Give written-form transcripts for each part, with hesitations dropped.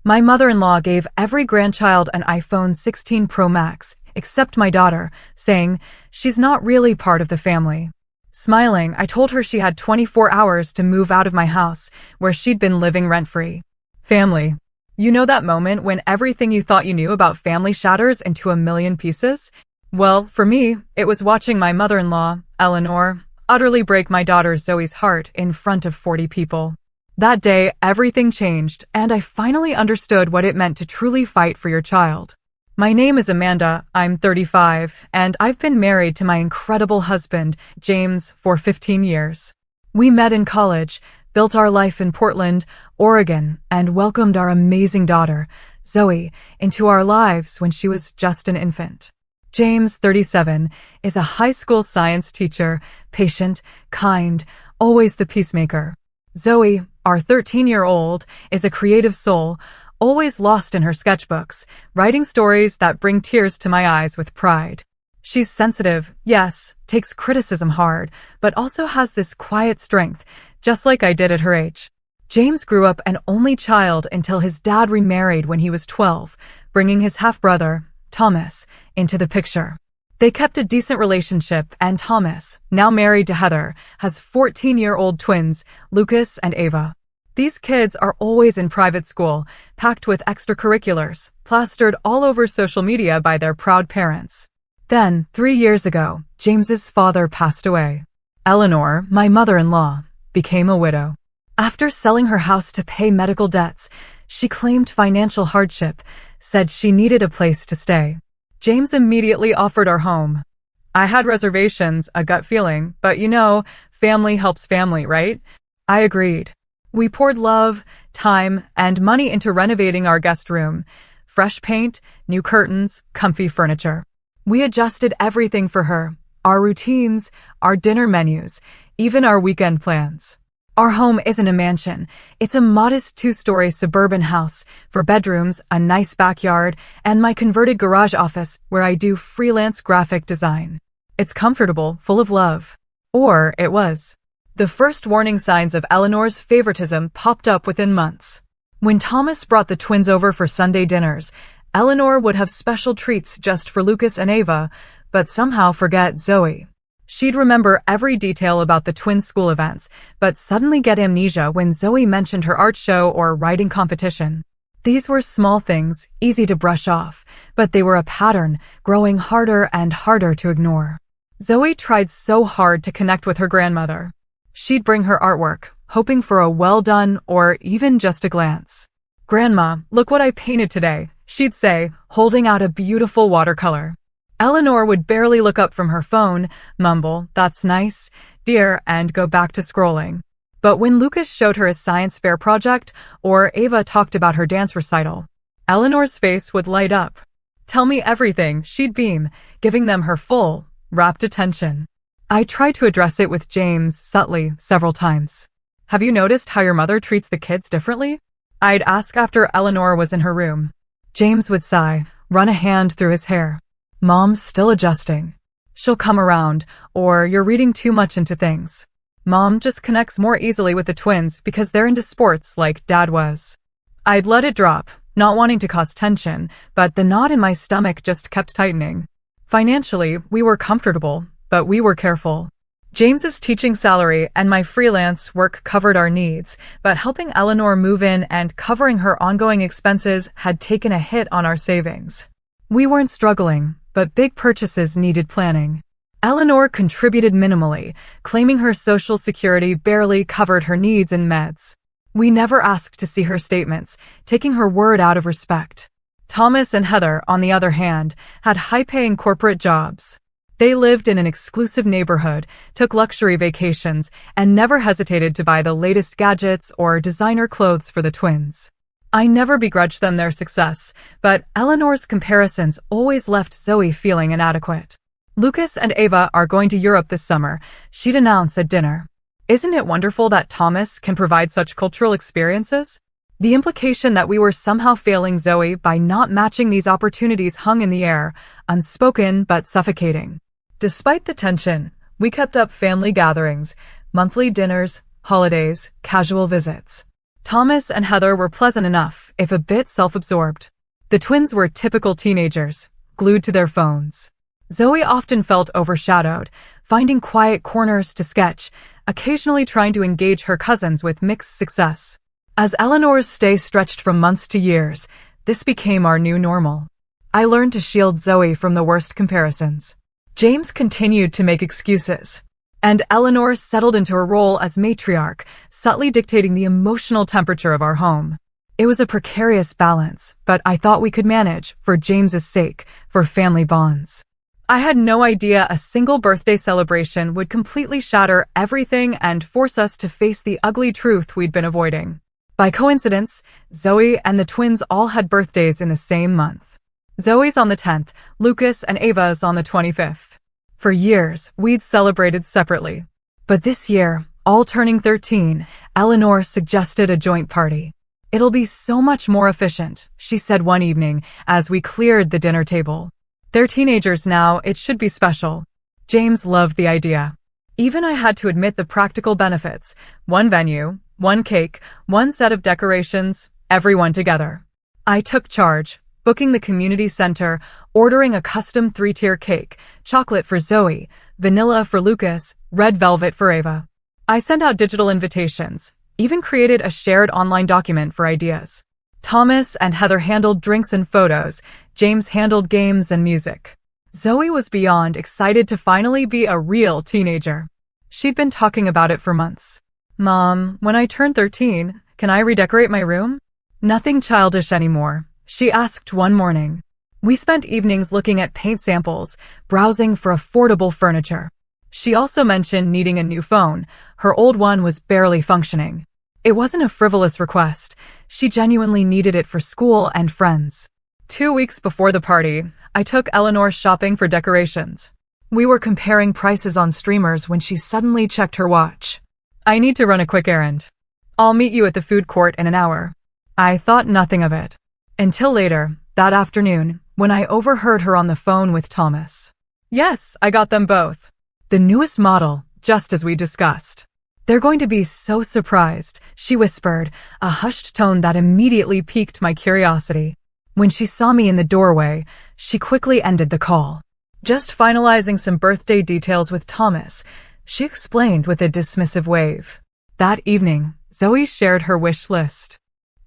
My mother-in-law gave every grandchild an iPhone 16 Pro Max, except my daughter, saying she's not really part of the family. Smiling, I told her she had 24 hours to move out of my house, where she'd been living rent-free. Family. You know that moment when everything you thought you knew about family shatters into a million pieces? Well, for me, it was watching my mother-in-law, Eleanor, utterly break my daughter Zoe's heart in front of 40 people. That day, everything changed, and I finally understood what it meant to truly fight for your child. My name is Amanda, I'm 35, and I've been married to my incredible husband, James, for 15 years. We met in college, built our life in Portland, Oregon, and welcomed our amazing daughter, Zoe, into our lives when she was just an infant. James, 37, is a high school science teacher, patient, kind, always the peacemaker. Zoe, our 13-year-old, is a creative soul, always lost in her sketchbooks, writing stories that bring tears to my eyes with pride. She's sensitive, yes, takes criticism hard, but also has this quiet strength, just like I did at her age. James grew up an only child until his dad remarried when he was 12, bringing his half-brother, Thomas, into the picture. They kept a decent relationship, and Thomas, now married to Heather, has 14-year-old twins, Lucas and Ava. These kids are always in private school, packed with extracurriculars, plastered all over social media by their proud parents. Then, 3 years ago, James's father passed away. Eleanor, my mother-in-law, became a widow. After selling her house to pay medical debts, she claimed financial hardship, said she needed a place to stay. James immediately offered our home. I had reservations, a gut feeling, but you know, family helps family, right? I agreed. We poured love, time, and money into renovating our guest room. Fresh paint, new curtains, comfy furniture. We adjusted everything for her. Our routines, our dinner menus, even our weekend plans. Our home isn't a mansion. It's a modest 2-story suburban house, 4 bedrooms, a nice backyard, and my converted garage office where I do freelance graphic design. It's comfortable, full of love. Or it was. The first warning signs of Eleanor's favoritism popped up within months. When Thomas brought the twins over for Sunday dinners, Eleanor would have special treats just for Lucas and Ava, but somehow forget Zoe. She'd remember every detail about the twins' school events, but suddenly get amnesia when Zoe mentioned her art show or writing competition. These were small things, easy to brush off, but they were a pattern, growing harder and harder to ignore. Zoe tried so hard to connect with her grandmother. She'd bring her artwork, hoping for a well done or even just a glance. "Grandma, look what I painted today," she'd say, holding out a beautiful watercolor. Eleanor would barely look up from her phone, mumble, "That's nice, dear," and go back to scrolling. But when Lucas showed her his science fair project, or Ava talked about her dance recital, Eleanor's face would light up. "Tell me everything," she'd beam, giving them her full, rapt attention. I tried to address it with James subtly several times. "Have you noticed how your mother treats the kids differently?" I'd ask after Eleanor was in her room. James would sigh, run a hand through his hair. "Mom's still adjusting. She'll come around," or "You're reading too much into things. Mom just connects more easily with the twins because they're into sports like Dad was." I'd let it drop, not wanting to cause tension, but the knot in my stomach just kept tightening. Financially, we were comfortable, but we were careful. James's teaching salary and my freelance work covered our needs, but helping Eleanor move in and covering her ongoing expenses had taken a hit on our savings. We weren't struggling, but big purchases needed planning. Eleanor contributed minimally, claiming her Social Security barely covered her needs and meds. We never asked to see her statements, taking her word out of respect. Thomas and Heather, on the other hand, had high-paying corporate jobs. They lived in an exclusive neighborhood, took luxury vacations, and never hesitated to buy the latest gadgets or designer clothes for the twins. I never begrudged them their success, but Eleanor's comparisons always left Zoe feeling inadequate. "Lucas and Ava are going to Europe this summer," she'd announce at dinner. "Isn't it wonderful that Thomas can provide such cultural experiences?" The implication that we were somehow failing Zoe by not matching these opportunities hung in the air, unspoken but suffocating. Despite the tension, we kept up family gatherings, monthly dinners, holidays, casual visits. Thomas and Heather were pleasant enough, if a bit self-absorbed. The twins were typical teenagers, glued to their phones. Zoe often felt overshadowed, finding quiet corners to sketch, occasionally trying to engage her cousins with mixed success. As Eleanor's stay stretched from months to years, this became our new normal. I learned to shield Zoe from the worst comparisons. James continued to make excuses, and Eleanor settled into her role as matriarch, subtly dictating the emotional temperature of our home. It was a precarious balance, but I thought we could manage, for James's sake, for family bonds. I had no idea a single birthday celebration would completely shatter everything and force us to face the ugly truth we'd been avoiding. By coincidence, Zoe and the twins all had birthdays in the same month. Zoe's on the 10th, Lucas and Ava's on the 25th. For years, we'd celebrated separately. But this year, all turning 13, Eleanor suggested a joint party. "It'll be so much more efficient," she said one evening as we cleared the dinner table. "They're teenagers now, it should be special." James loved the idea. Even I had to admit the practical benefits: one venue, one cake, one set of decorations, everyone together. I took charge, booking the community center, ordering a custom 3-tier cake, chocolate for Zoe, vanilla for Lucas, red velvet for Ava. I sent out digital invitations, even created a shared online document for ideas. Thomas and Heather handled drinks and photos, James handled games and music. Zoe was beyond excited to finally be a real teenager. She'd been talking about it for months. "Mom, when I turn 13, can I redecorate my room?" "Nothing childish anymore," she asked one morning. We spent evenings looking at paint samples, browsing for affordable furniture. She also mentioned needing a new phone. Her old one was barely functioning. It wasn't a frivolous request. She genuinely needed it for school and friends. 2 weeks before the party, I took Eleanor shopping for decorations. We were comparing prices on streamers when she suddenly checked her watch. "I need to run a quick errand. I'll meet you at the food court in an hour." I thought nothing of it. Until later, that afternoon, when I overheard her on the phone with Thomas. "Yes, I got them both. The newest model, just as we discussed. They're going to be so surprised," she whispered, a hushed tone that immediately piqued my curiosity. When she saw me in the doorway, she quickly ended the call. "Just finalizing some birthday details with Thomas," she explained with a dismissive wave. That evening, Zoe shared her wish list.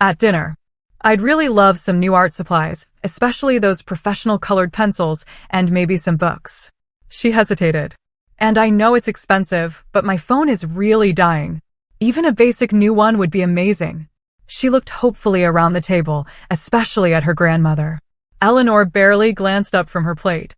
At dinner, "I'd really love some new art supplies, especially those professional colored pencils and maybe some books." She hesitated. "And I know it's expensive, but my phone is really dying. Even a basic new one would be amazing." She looked hopefully around the table, especially at her grandmother. Eleanor barely glanced up from her plate.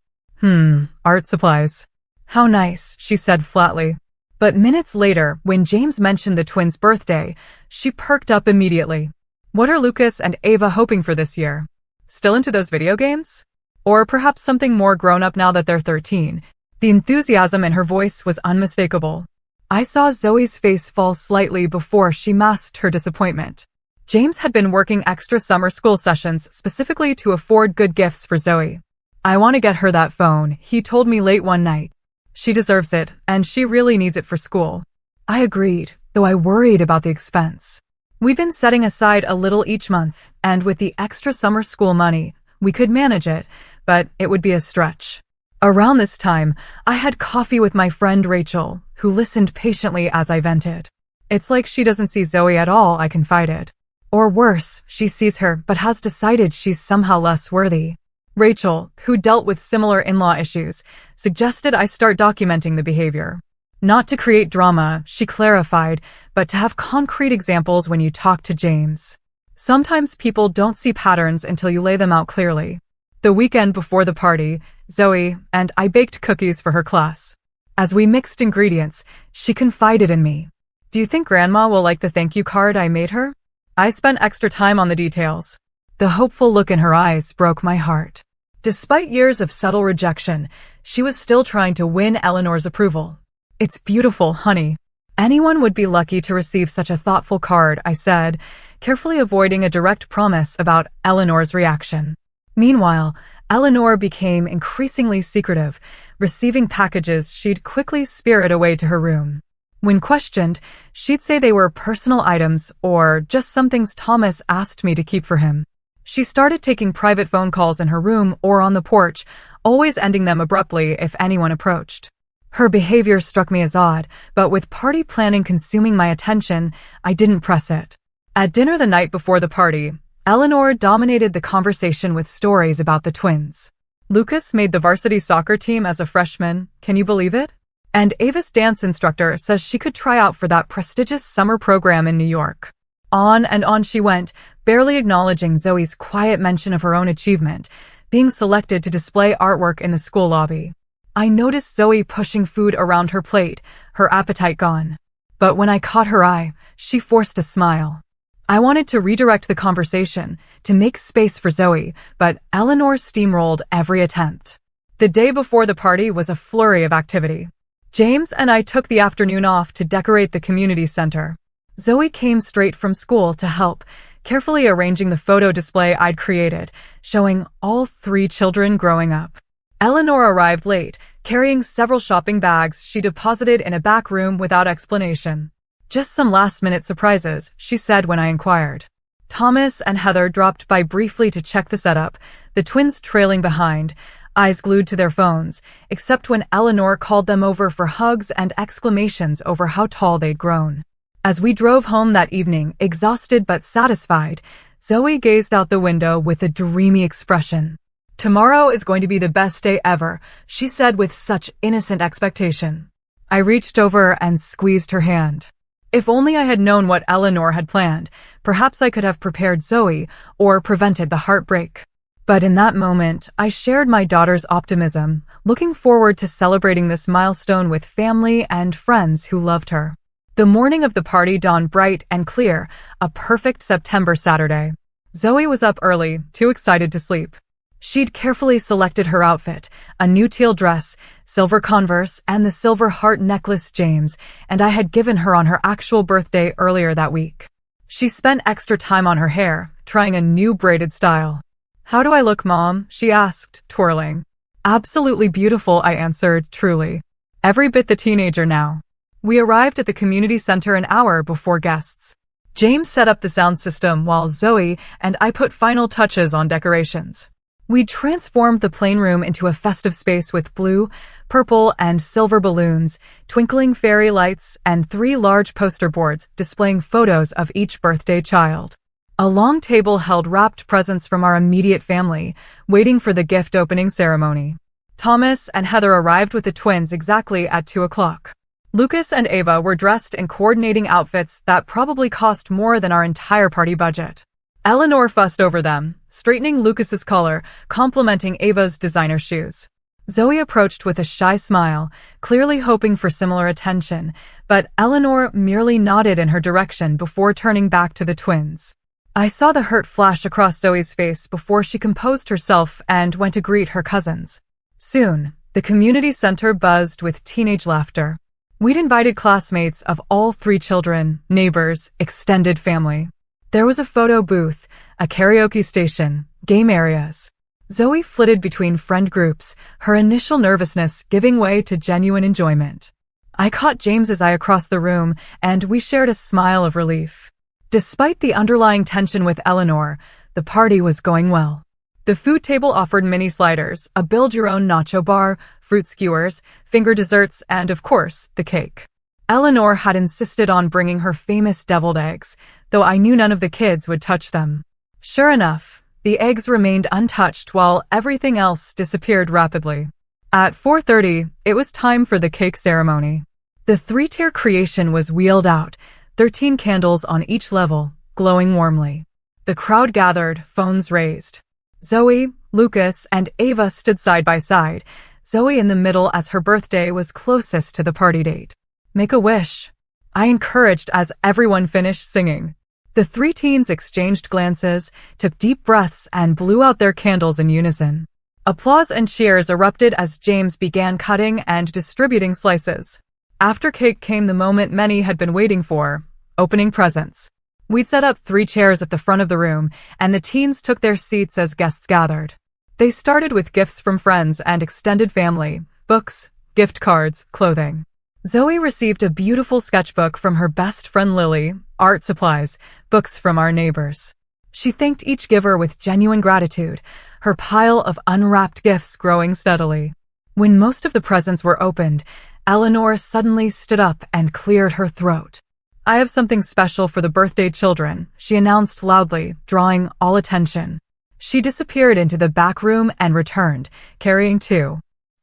Art supplies. How nice," she said flatly. But minutes later, when James mentioned the twins' birthday, she perked up immediately. "What are Lucas and Ava hoping for this year? Still into those video games? Or perhaps something more grown-up now that they're 13? The enthusiasm in her voice was unmistakable. I saw Zoe's face fall slightly before she masked her disappointment. James had been working extra summer school sessions specifically to afford good gifts for Zoe. "I want to get her that phone," he told me late one night. "She deserves it, and she really needs it for school." I agreed, though I worried about the expense. We'd been setting aside a little each month, and with the extra summer school money, we could manage it, but it would be a stretch. Around this time, I had coffee with my friend Rachel, who listened patiently as I vented. "It's like she doesn't see Zoe at all," I confided. "Or worse, she sees her but has decided she's somehow less worthy." Rachel, who dealt with similar in-law issues, suggested I start documenting the behavior. Not to create drama, she clarified, but to have concrete examples when you talk to James. Sometimes people don't see patterns until you lay them out clearly. The weekend before the party, Zoe and I baked cookies for her class. As we mixed ingredients, she confided in me. "Do you think Grandma will like the thank you card I made her?" I spent extra time on the details. The hopeful look in her eyes broke my heart. Despite years of subtle rejection, she was still trying to win Eleanor's approval. "It's beautiful, honey. Anyone would be lucky to receive such a thoughtful card," I said, carefully avoiding a direct promise about Eleanor's reaction. Meanwhile, Eleanor became increasingly secretive, receiving packages she'd quickly spirit away to her room. When questioned, she'd say they were personal items or just some things Thomas asked me to keep for him. She started taking private phone calls in her room or on the porch, always ending them abruptly if anyone approached. Her behavior struck me as odd, but with party planning consuming my attention, I didn't press it. At dinner the night before the party, Eleanor dominated the conversation with stories about the twins. Lucas made the varsity soccer team as a freshman, can you believe it? And Ava's dance instructor says she could try out for that prestigious summer program in New York. On and on she went, barely acknowledging Zoe's quiet mention of her own achievement, being selected to display artwork in the school lobby. I noticed Zoe pushing food around her plate, her appetite gone. But when I caught her eye, she forced a smile. I wanted to redirect the conversation, to make space for Zoe, but Eleanor steamrolled every attempt. The day before the party was a flurry of activity. James and I took the afternoon off to decorate the community center. Zoe came straight from school to help, carefully arranging the photo display I'd created, showing all 3 children growing up. Eleanor arrived late, carrying several shopping bags she deposited in a back room without explanation. Just some last-minute surprises, she said when I inquired. Thomas and Heather dropped by briefly to check the setup, the twins trailing behind, eyes glued to their phones, except when Eleanor called them over for hugs and exclamations over how tall they'd grown. As we drove home that evening, exhausted but satisfied, Zoe gazed out the window with a dreamy expression. Tomorrow is going to be the best day ever, she said with such innocent expectation. I reached over and squeezed her hand. If only I had known what Eleanor had planned, perhaps I could have prepared Zoe or prevented the heartbreak. But in that moment, I shared my daughter's optimism, looking forward to celebrating this milestone with family and friends who loved her. The morning of the party dawned bright and clear, a perfect September Saturday. Zoe was up early, too excited to sleep. She'd carefully selected her outfit, a new teal dress, silver Converse, and the silver heart necklace James and I had given her on her actual birthday earlier that week. She spent extra time on her hair, trying a new braided style. How do I look, Mom? She asked, twirling. Absolutely beautiful, I answered, truly. Every bit the teenager now. We arrived at the community center an hour before guests. James set up the sound system while Zoe and I put final touches on decorations. We transformed the playroom into a festive space with blue, purple, and silver balloons, twinkling fairy lights, and 3 large poster boards displaying photos of each birthday child. A long table held wrapped presents from our immediate family, waiting for the gift opening ceremony. Thomas and Heather arrived with the twins exactly at 2 o'clock. Lucas and Ava were dressed in coordinating outfits that probably cost more than our entire party budget. Eleanor fussed over them, straightening Lucas's collar, complimenting Ava's designer shoes. Zoe approached with a shy smile, clearly hoping for similar attention, but Eleanor merely nodded in her direction before turning back to the twins. I saw the hurt flash across Zoe's face before she composed herself and went to greet her cousins. Soon, the community center buzzed with teenage laughter. We'd invited classmates of all 3 children, neighbors, extended family. There was a photo booth, a karaoke station, game areas. Zoe flitted between friend groups, her initial nervousness giving way to genuine enjoyment. I caught James's eye across the room, and we shared a smile of relief. Despite the underlying tension with Eleanor, the party was going well. The food table offered mini sliders, a build-your-own nacho bar, fruit skewers, finger desserts, and, of course, the cake. Eleanor had insisted on bringing her famous deviled eggs, though I knew none of the kids would touch them. Sure enough, the eggs remained untouched while everything else disappeared rapidly. At 4:30, it was time for the cake ceremony. The 3-tier creation was wheeled out, 13 candles on each level, glowing warmly. The crowd gathered, phones raised. Zoe, Lucas, and Ava stood side by side, Zoe in the middle as her birthday was closest to the party date. Make a wish, I encouraged as everyone finished singing. The 3 teens exchanged glances, took deep breaths, and blew out their candles in unison. Applause and cheers erupted as James began cutting and distributing slices. After cake came the moment many had been waiting for, opening presents. We'd set up 3 chairs at the front of the room, and the teens took their seats as guests gathered. They started with gifts from friends and extended family, books, gift cards, clothing. Zoe received a beautiful sketchbook from her best friend Lily, art supplies, books from our neighbors. She thanked each giver with genuine gratitude, her pile of unwrapped gifts growing steadily. When most of the presents were opened, Eleanor suddenly stood up and cleared her throat. "I have something special for the birthday children," she announced loudly, drawing all attention. She disappeared into the back room and returned, carrying two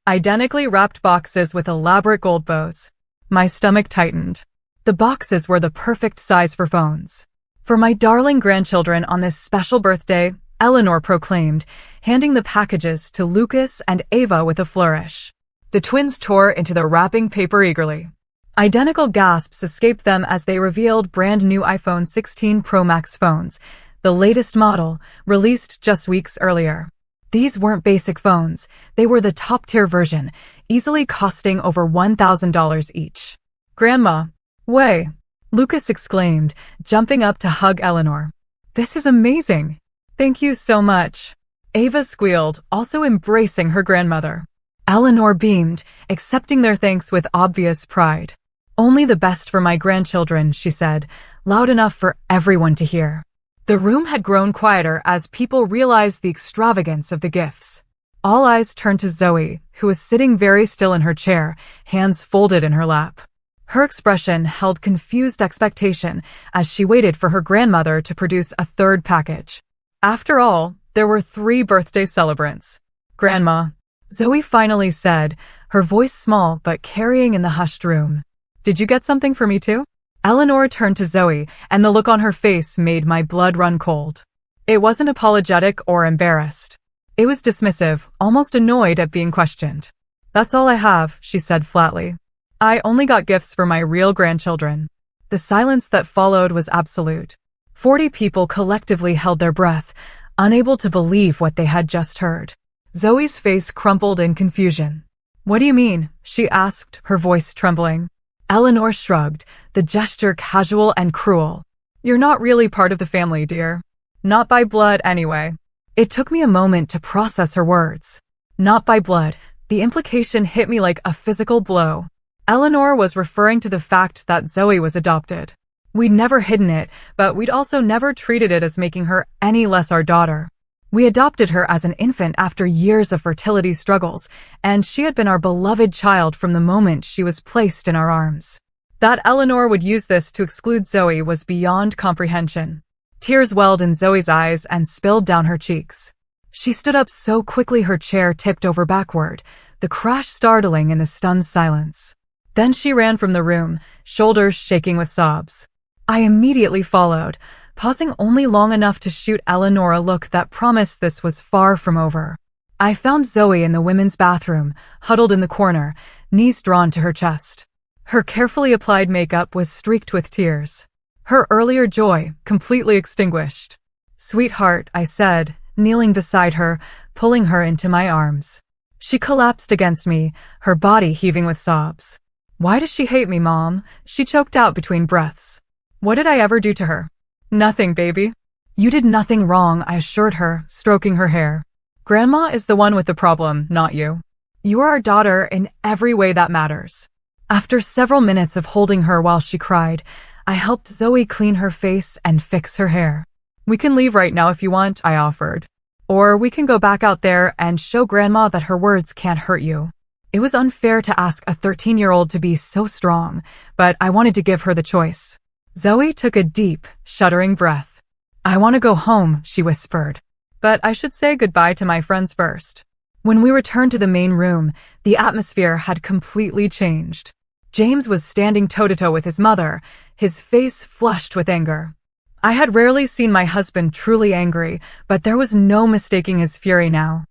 identically wrapped boxes with elaborate gold bows. My stomach tightened. The boxes were the perfect size for phones. "For my darling grandchildren on this special birthday," Eleanor proclaimed, handing the packages to Lucas and Ava with a flourish. The twins tore into the wrapping paper eagerly. Identical gasps escaped them as they revealed brand new iPhone 16 Pro Max phones, the latest model, released just weeks earlier. These weren't basic phones, they were the top-tier version, easily costing over $1,000 each. "Grandma, way!" Lucas exclaimed, jumping up to hug Eleanor. "This is amazing! Thank you so much." Ava squealed, also embracing her grandmother. Eleanor beamed, accepting their thanks with obvious pride. "Only the best for my grandchildren," she said, loud enough for everyone to hear. The room had grown quieter as people realized the extravagance of the gifts. All eyes turned to Zoe, who was sitting very still in her chair, hands folded in her lap. Her expression held confused expectation as she waited for her grandmother to produce a third package. After all, there were 3 birthday celebrants. "Grandma," Zoe finally said, her voice small but carrying in the hushed room. "Did you get something for me too?" Eleanor turned to Zoe, and the look on her face made my blood run cold. It wasn't apologetic or embarrassed. It was dismissive, almost annoyed at being questioned. "That's all I have," she said flatly. "I only got gifts for my real grandchildren." The silence that followed was absolute. 40 people collectively held their breath, unable to believe what they had just heard. Zoe's face crumpled in confusion. "What do you mean?" she asked, her voice trembling. Eleanor shrugged, the gesture casual and cruel. "You're not really part of the family, dear. Not by blood, anyway." It took me a moment to process her words. Not by blood. The implication hit me like a physical blow. Eleanor was referring to the fact that Zoe was adopted. We'd never hidden it, but we'd also never treated it as making her any less our daughter. We adopted her as an infant after years of fertility struggles, and she had been our beloved child from the moment she was placed in our arms. That Eleanor would use this to exclude Zoe was beyond comprehension. Tears welled in Zoe's eyes and spilled down her cheeks. She stood up so quickly her chair tipped over backward, the crash startling in the stunned silence. Then she ran from the room, shoulders shaking with sobs. I immediately followed, pausing only long enough to shoot Eleanor a look that promised this was far from over. I found Zoe in the women's bathroom, huddled in the corner, knees drawn to her chest. Her carefully applied makeup was streaked with tears. Her earlier joy completely extinguished. "Sweetheart," I said, kneeling beside her, pulling her into my arms. She collapsed against me, her body heaving with sobs. "Why does she hate me, Mom?" she choked out between breaths. "What did I ever do to her?" "Nothing, baby." "You did nothing wrong," I assured her, stroking her hair. "Grandma is the one with the problem, not you. You are our daughter in every way that matters." After several minutes of holding her while she cried, I helped Zoe clean her face and fix her hair. "We can leave right now if you want," I offered. "Or we can go back out there and show Grandma that her words can't hurt you." It was unfair to ask a 13-year-old to be so strong, but I wanted to give her the choice. Zoe took a deep, shuddering breath. "I want to go home," she whispered. "But I should say goodbye to my friends first." When we returned to the main room, the atmosphere had completely changed. James was standing toe-to-toe with his mother, his face flushed with anger. I had rarely seen my husband truly angry, but there was no mistaking his fury now.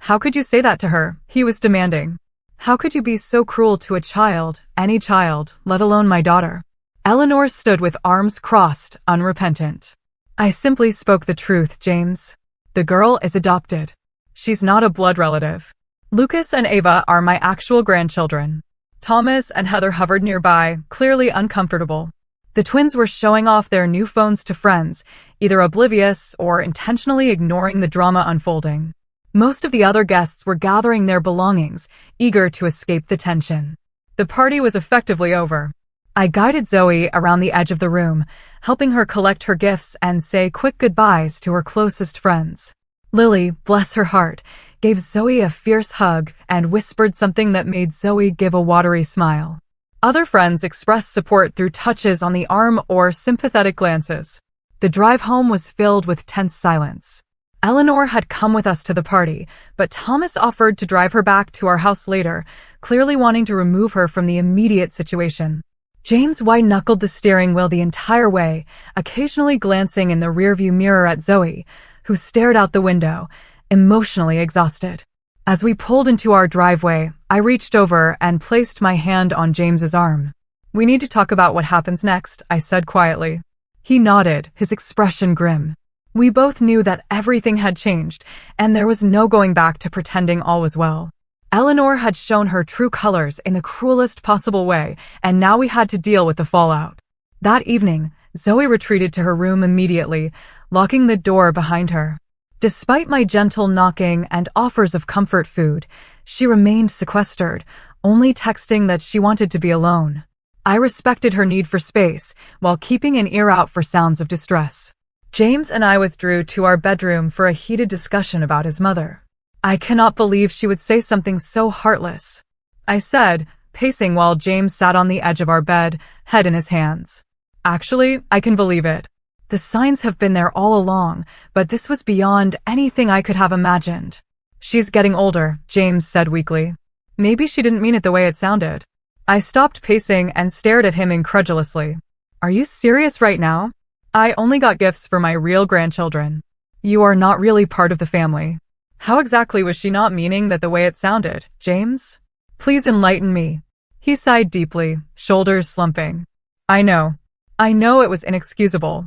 "How could you say that to her?" he was demanding. "How could you be so cruel to a child, any child, let alone my daughter?" Eleanor stood with arms crossed, unrepentant. "I simply spoke the truth, James. The girl is adopted. She's not a blood relative. Lucas and Ava are my actual grandchildren." Thomas and Heather hovered nearby, clearly uncomfortable. The twins were showing off their new phones to friends, either oblivious or intentionally ignoring the drama unfolding. Most of the other guests were gathering their belongings, eager to escape the tension. The party was effectively over. I guided Zoe around the edge of the room, helping her collect her gifts and say quick goodbyes to her closest friends. Lily, bless her heart, gave Zoe a fierce hug and whispered something that made Zoe give a watery smile. Other friends expressed support through touches on the arm or sympathetic glances. The drive home was filled with tense silence. Eleanor had come with us to the party, but Thomas offered to drive her back to our house later, clearly wanting to remove her from the immediate situation. James white-knuckled the steering wheel the entire way, occasionally glancing in the rearview mirror at Zoe, who stared out the window, emotionally exhausted. As we pulled into our driveway, I reached over and placed my hand on James's arm. "We need to talk about what happens next," I said quietly. He nodded, his expression grim. We both knew that everything had changed, and there was no going back to pretending all was well. Eleanor had shown her true colors in the cruelest possible way, and now we had to deal with the fallout. That evening, Zoe retreated to her room immediately, locking the door behind her. Despite my gentle knocking and offers of comfort food, she remained sequestered, only texting that she wanted to be alone. I respected her need for space, while keeping an ear out for sounds of distress. James and I withdrew to our bedroom for a heated discussion about his mother. "I cannot believe she would say something so heartless," I said, pacing while James sat on the edge of our bed, head in his hands. "Actually, I can believe it. The signs have been there all along, but this was beyond anything I could have imagined." "She's getting older," James said weakly. "Maybe she didn't mean it the way it sounded." I stopped pacing and stared at him incredulously. "Are you serious right now? I only got gifts for my real grandchildren. You are not really part of the family." "How exactly was she not meaning that the way it sounded, James? Please enlighten me." He sighed deeply, shoulders slumping. I know it was inexcusable.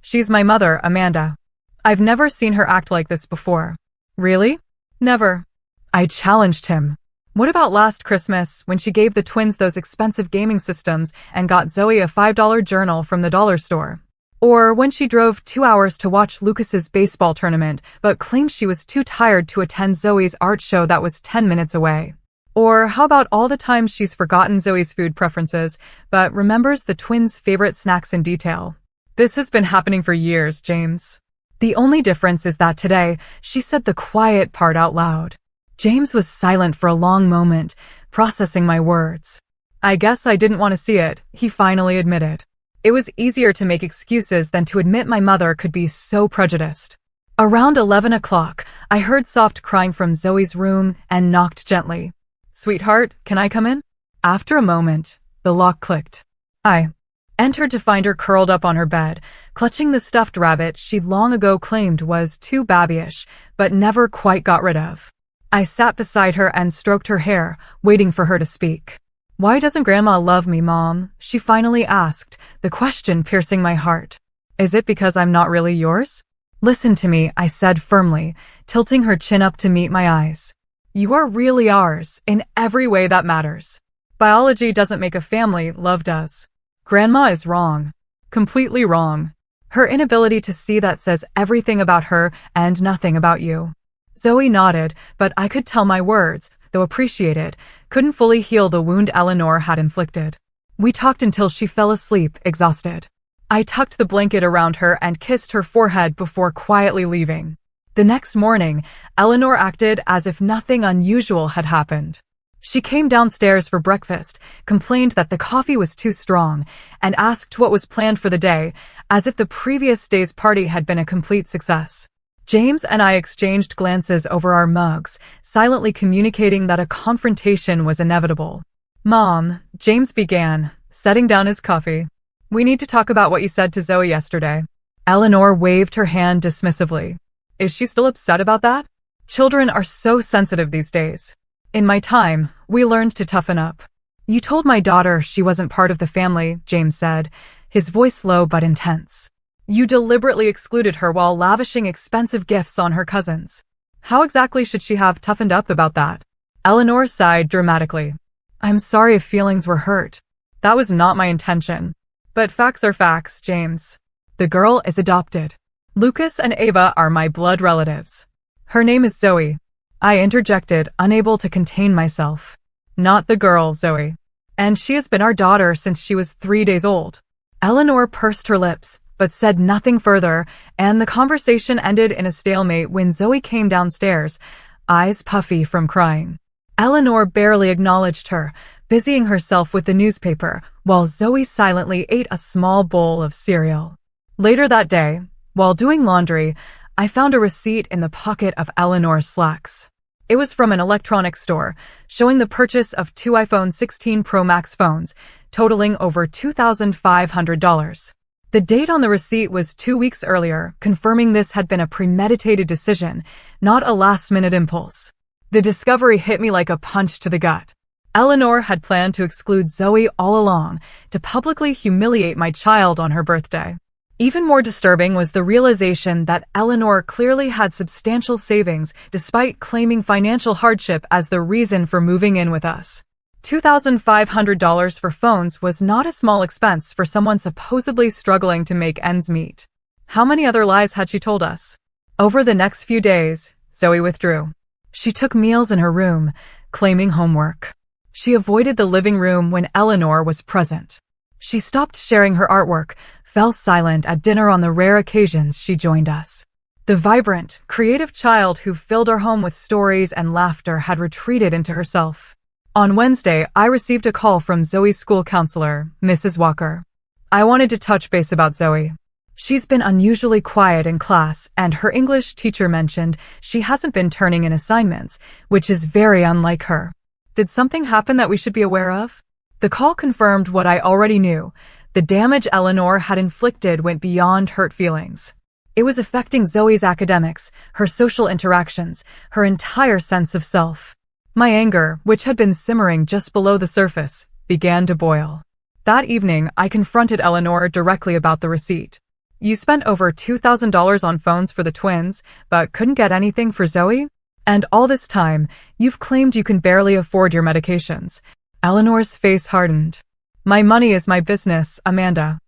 She's my mother, Amanda. I've never seen her act like this before." "Really?" "Never." I challenged him. "What about last Christmas, when she gave the twins those expensive gaming systems and got Zoe a $5 journal from the dollar store? Or when she drove 2 hours to watch Lucas's baseball tournament, but claimed she was too tired to attend Zoe's art show that was 10 minutes away? Or how about all the times she's forgotten Zoe's food preferences, but remembers the twins' favorite snacks in detail? This has been happening for years, James. The only difference is that today, she said the quiet part out loud." James was silent for a long moment, processing my words. "I guess I didn't want to see it," he finally admitted. "It was easier to make excuses than to admit my mother could be so prejudiced." Around 11 o'clock, I heard soft crying from Zoe's room and knocked gently. "Sweetheart, can I come in?" After a moment, the lock clicked. I entered to find her curled up on her bed, clutching the stuffed rabbit she'd long ago claimed was too babyish, but never quite got rid of. I sat beside her and stroked her hair, waiting for her to speak. "Why doesn't Grandma love me, Mom?" she finally asked, the question piercing my heart. "Is it because I'm not really yours?" "Listen to me," I said firmly, tilting her chin up to meet my eyes. "You are really ours, in every way that matters. Biology doesn't make a family, love does. Grandma is wrong. Completely wrong. Her inability to see that says everything about her and nothing about you." Zoe nodded, but I could tell my words, though appreciated, couldn't fully heal the wound Eleanor had inflicted. We talked until she fell asleep, exhausted. I tucked the blanket around her and kissed her forehead before quietly leaving. The next morning, Eleanor acted as if nothing unusual had happened. She came downstairs for breakfast, complained that the coffee was too strong, and asked what was planned for the day, as if the previous day's party had been a complete success. James and I exchanged glances over our mugs, silently communicating that a confrontation was inevitable. "Mom," James began, setting down his coffee. "We need to talk about what you said to Zoe yesterday." Eleanor waved her hand dismissively. "Is she still upset about that? Children are so sensitive these days. In my time, we learned to toughen up." "You told my daughter she wasn't part of the family," James said, his voice low but intense. "You deliberately excluded her while lavishing expensive gifts on her cousins. How exactly should she have toughened up about that?" Eleanor sighed dramatically. "I'm sorry if feelings were hurt. That was not my intention. But facts are facts, James. The girl is adopted. Lucas and Ava are my blood relatives. Her name is Zoe." I interjected, unable to contain myself. Not the girl, Zoe. And she has been our daughter since she was 3 days old. Eleanor pursed her lips, but said nothing further, and the conversation ended in a stalemate when Zoe came downstairs, eyes puffy from crying. Eleanor barely acknowledged her, busying herself with the newspaper, while Zoe silently ate a small bowl of cereal. Later that day, while doing laundry, I found a receipt in the pocket of Eleanor's slacks. It was from an electronics store, showing the purchase of 2 iPhone 16 Pro Max phones, totaling over $2,500. The date on the receipt was 2 weeks earlier, confirming this had been a premeditated decision, not a last-minute impulse. The discovery hit me like a punch to the gut. Eleanor had planned to exclude Zoe all along, to publicly humiliate my child on her birthday. Even more disturbing was the realization that Eleanor clearly had substantial savings despite claiming financial hardship as the reason for moving in with us. $2,500 for phones was not a small expense for someone supposedly struggling to make ends meet. How many other lies had she told us? Over the next few days, Zoe withdrew. She took meals in her room, claiming homework. She avoided the living room when Eleanor was present. She stopped sharing her artwork, fell silent at dinner on the rare occasions she joined us. The vibrant, creative child who filled our home with stories and laughter had retreated into herself. On Wednesday, I received a call from Zoe's school counselor, Mrs. Walker. I wanted to touch base about Zoe. She's been unusually quiet in class, and her English teacher mentioned she hasn't been turning in assignments, which is very unlike her. Did something happen that we should be aware of? The call confirmed what I already knew. The damage Eleanor had inflicted went beyond hurt feelings. It was affecting Zoe's academics, her social interactions, her entire sense of self. My anger, which had been simmering just below the surface, began to boil. That evening, I confronted Eleanor directly about the receipt. You spent over $2,000 on phones for the twins, but couldn't get anything for Zoe? And all this time, you've claimed you can barely afford your medications. Eleanor's face hardened. My money is my business, Amanda.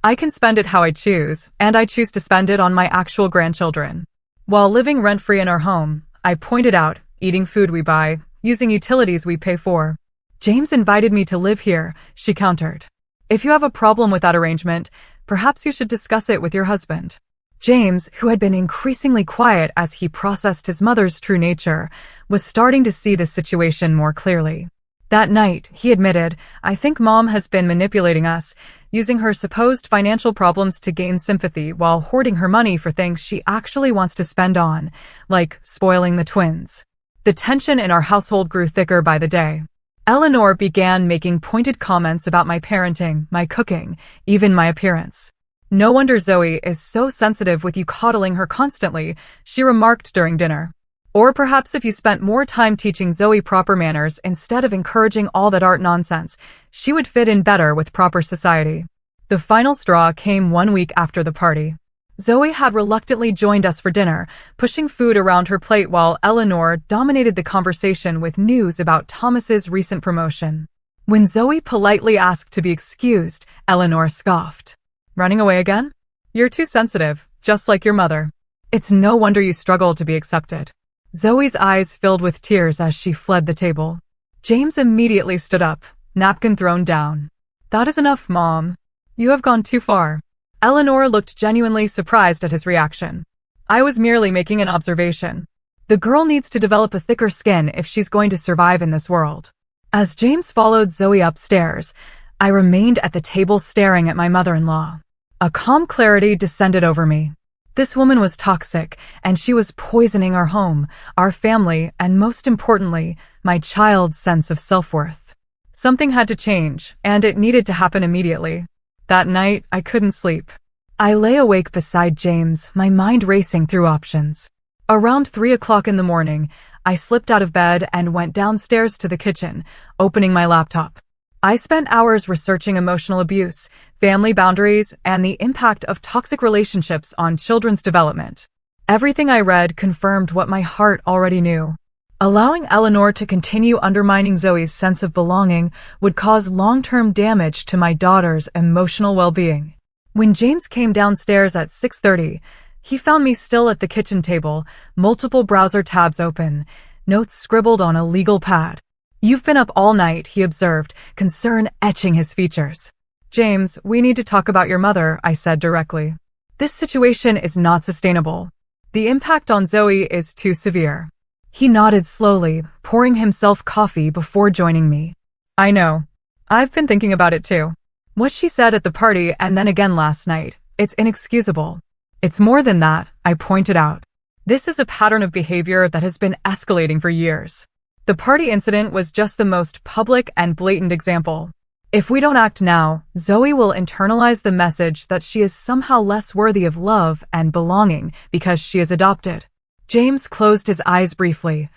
I can spend it how I choose, and I choose to spend it on my actual grandchildren. While living rent-free in our home, I pointed out, eating food we buy, using utilities we pay for. James invited me to live here, she countered. If you have a problem with that arrangement, perhaps you should discuss it with your husband. James, who had been increasingly quiet as he processed his mother's true nature, was starting to see the situation more clearly. That night, he admitted, I think Mom has been manipulating us, using her supposed financial problems to gain sympathy while hoarding her money for things she actually wants to spend on, like spoiling the twins. The tension in our household grew thicker by the day. Eleanor began making pointed comments about my parenting, my cooking, even my appearance. No wonder Zoe is so sensitive with you coddling her constantly, she remarked during dinner. Or perhaps if you spent more time teaching Zoe proper manners instead of encouraging all that art nonsense, she would fit in better with proper society. The final straw came 1 week after the party. Zoe had reluctantly joined us for dinner, pushing food around her plate while Eleanor dominated the conversation with news about Thomas's recent promotion. When Zoe politely asked to be excused, Eleanor scoffed. Running away again? You're too sensitive, just like your mother. It's no wonder you struggle to be accepted. Zoe's eyes filled with tears as she fled the table. James immediately stood up, napkin thrown down. That is enough, Mom. You have gone too far. Eleanor looked genuinely surprised at his reaction. I was merely making an observation. The girl needs to develop a thicker skin if she's going to survive in this world. As James followed Zoe upstairs, I remained at the table staring at my mother-in-law. A calm clarity descended over me. This woman was toxic, and she was poisoning our home, our family, and most importantly, my child's sense of self-worth. Something had to change, and it needed to happen immediately. That night, I couldn't sleep. I lay awake beside James, my mind racing through options. Around 3 o'clock in the morning, I slipped out of bed and went downstairs to the kitchen, opening my laptop. I spent hours researching emotional abuse, family boundaries, and the impact of toxic relationships on children's development. Everything I read confirmed what my heart already knew. Allowing Eleanor to continue undermining Zoe's sense of belonging would cause long-term damage to my daughter's emotional well-being. When James came downstairs at 6:30, he found me still at the kitchen table, multiple browser tabs open, notes scribbled on a legal pad. You've been up all night, he observed, concern etching his features. James, we need to talk about your mother, I said directly. This situation is not sustainable. The impact on Zoe is too severe. He nodded slowly, pouring himself coffee before joining me. I know. I've been thinking about it too. What she said at the party and then again last night, it's inexcusable. It's more than that, I pointed out. This is a pattern of behavior that has been escalating for years. The party incident was just the most public and blatant example. If we don't act now, Zoe will internalize the message that she is somehow less worthy of love and belonging because she is adopted. James closed his eyes briefly,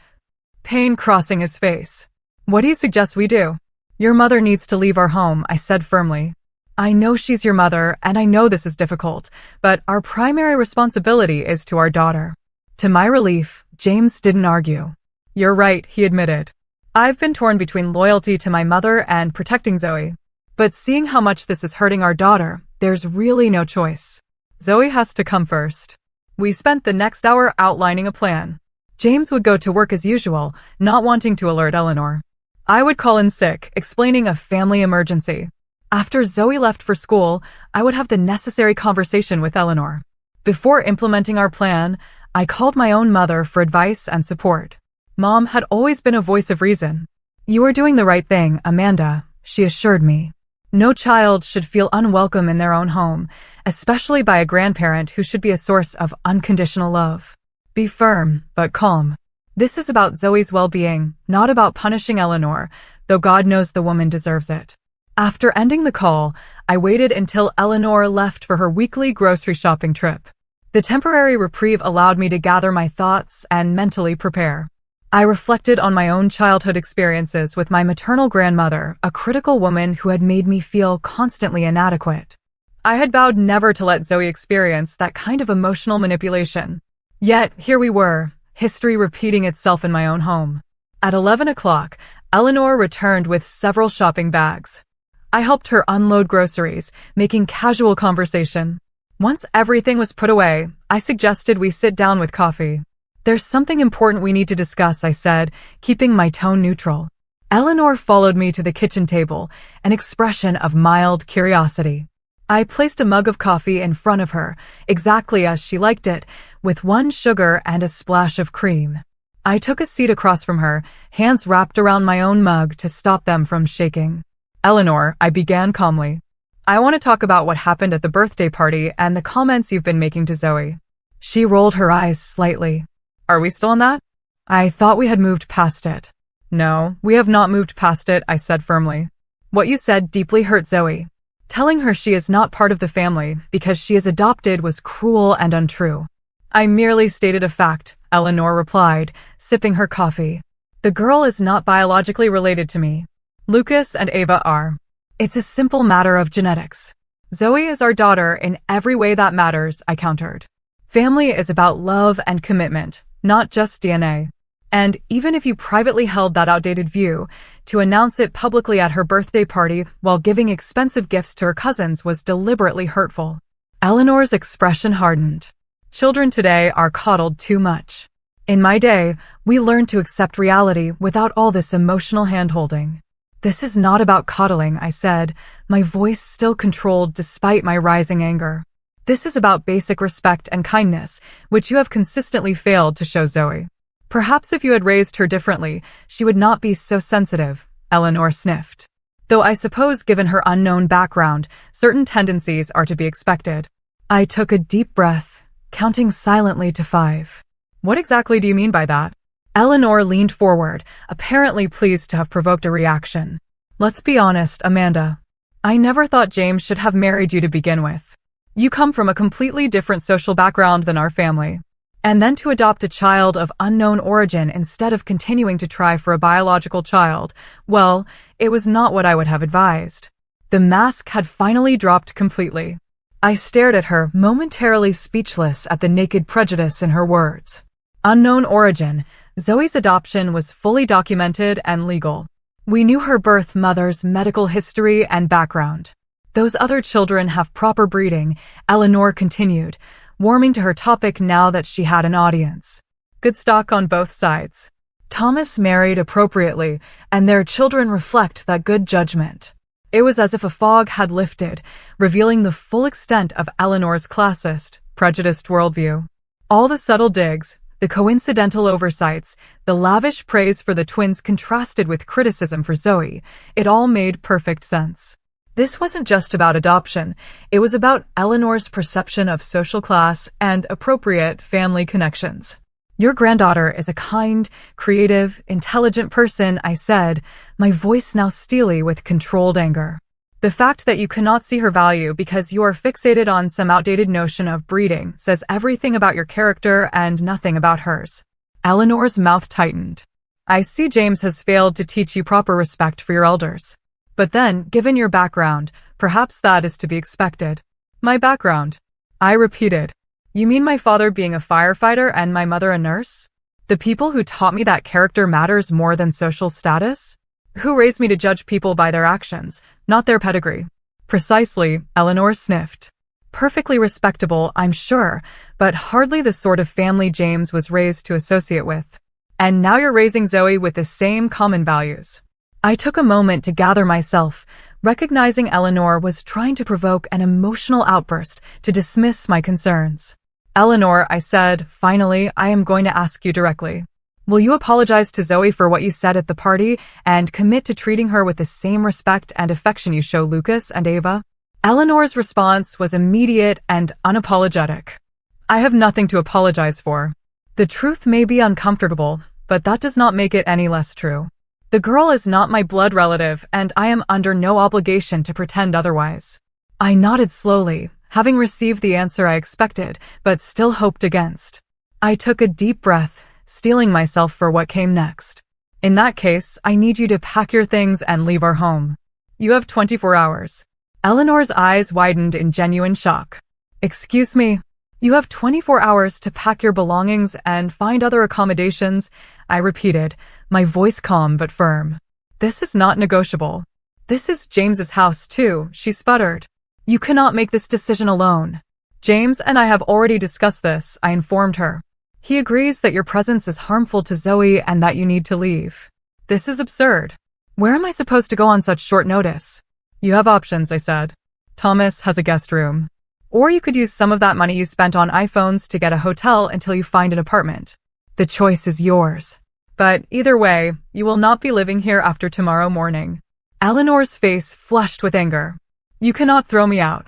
pain crossing his face. What do you suggest we do? Your mother needs to leave our home, I said firmly. I know she's your mother, and I know this is difficult, but our primary responsibility is to our daughter. To my relief, James didn't argue. You're right, he admitted. I've been torn between loyalty to my mother and protecting Zoe. But seeing how much this is hurting our daughter, there's really no choice. Zoe has to come first. We spent the next hour outlining a plan. James would go to work as usual, not wanting to alert Eleanor. I would call in sick, explaining a family emergency. After Zoe left for school, I would have the necessary conversation with Eleanor. Before implementing our plan, I called my own mother for advice and support. Mom had always been a voice of reason. You are doing the right thing, Amanda, she assured me. No child should feel unwelcome in their own home, especially by a grandparent who should be a source of unconditional love. Be firm, but calm. This is about Zoe's well-being, not about punishing Eleanor, though God knows the woman deserves it. After ending the call, I waited until Eleanor left for her weekly grocery shopping trip. The temporary reprieve allowed me to gather my thoughts and mentally prepare. I reflected on my own childhood experiences with my maternal grandmother, a critical woman who had made me feel constantly inadequate. I had vowed never to let Zoe experience that kind of emotional manipulation. Yet, here we were, history repeating itself in my own home. At 11 o'clock, Eleanor returned with several shopping bags. I helped her unload groceries, making casual conversation. Once everything was put away, I suggested we sit down with coffee. There's something important we need to discuss, I said, keeping my tone neutral. Eleanor followed me to the kitchen table, an expression of mild curiosity. I placed a mug of coffee in front of her, exactly as she liked it, with 1 sugar and a splash of cream. I took a seat across from her, hands wrapped around my own mug to stop them from shaking. Eleanor, I began calmly. I want to talk about what happened at the birthday party and the comments you've been making to Zoe. She rolled her eyes slightly. Are we still on that? I thought we had moved past it. No, we have not moved past it, I said firmly. What you said deeply hurt Zoe. Telling her she is not part of the family because she is adopted was cruel and untrue. I merely stated a fact, Eleanor replied, sipping her coffee. The girl is not biologically related to me. Lucas and Ava are. It's a simple matter of genetics. Zoe is our daughter in every way that matters, I countered. Family is about love and commitment, not just DNA. And even if you privately held that outdated view, to announce it publicly at her birthday party while giving expensive gifts to her cousins was deliberately hurtful. Eleanor's expression hardened. Children today are coddled too much. In my day, we learned to accept reality without all this emotional hand-holding. This is not about coddling, I said, my voice still controlled despite my rising anger. This is about basic respect and kindness, which you have consistently failed to show Zoe. Perhaps if you had raised her differently, she would not be so sensitive, Eleanor sniffed. Though I suppose given her unknown background, certain tendencies are to be expected. I took a deep breath, counting silently to 5. What exactly do you mean by that? Eleanor leaned forward, apparently pleased to have provoked a reaction. Let's be honest, Amanda. I never thought James should have married you to begin with. You come from a completely different social background than our family. And then to adopt a child of unknown origin instead of continuing to try for a biological child, well, it was not what I would have advised. The mask had finally dropped completely. I stared at her, momentarily speechless at the naked prejudice in her words. Unknown origin, Zoe's adoption was fully documented and legal. We knew her birth mother's medical history and background. Those other children have proper breeding, Eleanor continued, warming to her topic now that she had an audience. Good stock on both sides. Thomas married appropriately, and their children reflect that good judgment. It was as if a fog had lifted, revealing the full extent of Eleanor's classist, prejudiced worldview. All the subtle digs, the coincidental oversights, the lavish praise for the twins contrasted with criticism for Zoe. It all made perfect sense. This wasn't just about adoption. It was about Eleanor's perception of social class and appropriate family connections. Your granddaughter is a kind, creative, intelligent person, I said, my voice now steely with controlled anger. The fact that you cannot see her value because you are fixated on some outdated notion of breeding says everything about your character and nothing about hers. Eleanor's mouth tightened. I see James has failed to teach you proper respect for your elders. But then, given your background, perhaps that is to be expected. My background? I repeated. You mean my father being a firefighter and my mother a nurse? The people who taught me that character matters more than social status? Who raised me to judge people by their actions, not their pedigree? Precisely, Eleanor sniffed. Perfectly respectable, I'm sure, but hardly the sort of family James was raised to associate with. And now you're raising Zoe with the same common values. I took a moment to gather myself, recognizing Eleanor was trying to provoke an emotional outburst to dismiss my concerns. Eleanor, I said, finally, I am going to ask you directly. Will you apologize to Zoe for what you said at the party and commit to treating her with the same respect and affection you show Lucas and Ava? Eleanor's response was immediate and unapologetic. I have nothing to apologize for. The truth may be uncomfortable, but that does not make it any less true. The girl is not my blood relative, and I am under no obligation to pretend otherwise. I nodded slowly, having received the answer I expected, but still hoped against. I took a deep breath, steeling myself for what came next. In that case, I need you to pack your things and leave our home. You have 24 hours. Eleanor's eyes widened in genuine shock. Excuse me? You have 24 hours to pack your belongings and find other accommodations, I repeated, my voice calm but firm. This is not negotiable. This is James's house too, she sputtered. You cannot make this decision alone. James and I have already discussed this, I informed her. He agrees that your presence is harmful to Zoe and that you need to leave. This is absurd. Where am I supposed to go on such short notice? You have options, I said. Thomas has a guest room. Or you could use some of that money you spent on iPhones to get a hotel until you find an apartment. The choice is yours. But either way, you will not be living here after tomorrow morning. Eleanor's face flushed with anger. You cannot throw me out.